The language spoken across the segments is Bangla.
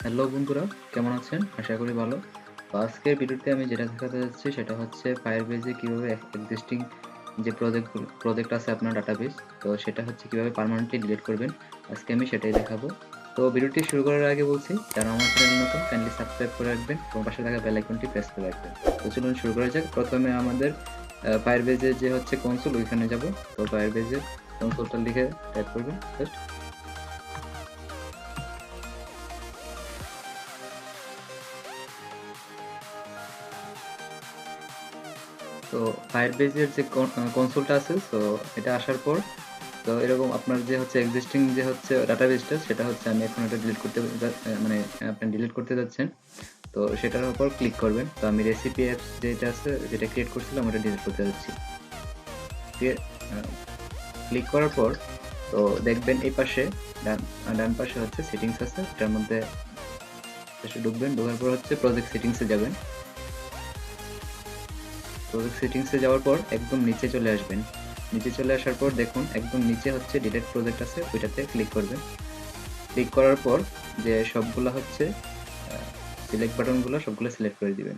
হ্যালো বন্ধুরা, কেমন আছেন? আশা করি ভালো। তো আজকের ভিডিওতে আমি যেটা দেখাতে যাচ্ছি সেটা হচ্ছে Firebase-এ কিভাবে এক্সিস্টিং যে প্রজেক্ট আছে আপনার ডাটাবেস, তো সেটা হচ্ছে কিভাবে পার্মানেন্টলি ডিলিট করবেন। আজকে আমি সেটাই দেখাবো। তো ভিডিওটি শুরু করার আগে বলছি, যারা আমার চ্যানেলে নতুন কাইন্ডলি সাবস্ক্রাইব করে রাখবেন এবং পাশে থাকা বেল আইকনটি প্রেস করে রাখবেন। তো চলুন শুরু করা যাক। প্রথমে আমাদের Firebase-এর যে হচ্ছে কনসোল ওইখানে যাব। তো Firebase-এর কনসোলটা লিখে টাইপ করবেন জাস্ট। তো Firebase-এর যে কনসোলটা আছে, তো এটা আসার পর তো এরকম আপনার যে হচ্ছে এক্সিস্টিং যে হচ্ছে ডাটাবেসটা সেটা হচ্ছে আমি এখন এটা ডিলিট করতে মানে আপনি ডিলিট করতে যাচ্ছেন। তো সেটার উপর ক্লিক করবেন। তো আমি রেসিপি অ্যাপস যেটা আছে, যেটা ক্রিয়েট করছিলাম ওটা ডিলিট করতে যাচ্ছি। ক্লিক করার পর তো দেখবেন এই পাশে ডান পাশে হচ্ছে সেটিংস আছে, এটার মধ্যে এসে ঢুকবেন। ঢোকার পর হচ্ছে প্রজেক্ট সেটিংসে যাবেন। প্রজেক্ট সেটিংসে যাওয়ার পর একদম নিচে চলে আসবেন। নিচে চলে আসার পর দেখুন একদম নিচে হচ্ছে ডিলিট প্রজেক্ট আছে, ওইটাতে ক্লিক করবেন। ক্লিক করার পর যে সবগুলা হচ্ছে সিলেক্ট বাটনগুলো সবগুলো সিলেক্ট করে দিবেন।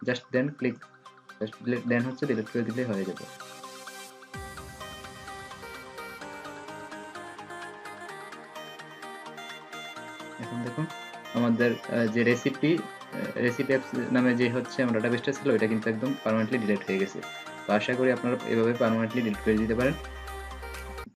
Just then click, just then হচ্ছে ডিলিট করে দিলে হয়ে যাবে। এখন দেখুন আমাদের যে রেসিপি অ্যাপস নামে যে হচ্ছে আমার ডাটাবেসটা ছিল, এটা কিন্তু একদম পার্মানেন্টলি ডিলিট হয়ে গেছে। তো আশা করি আপনারা এভাবে পার্মানেন্টলি ডিলিট করে দিতে পারেন।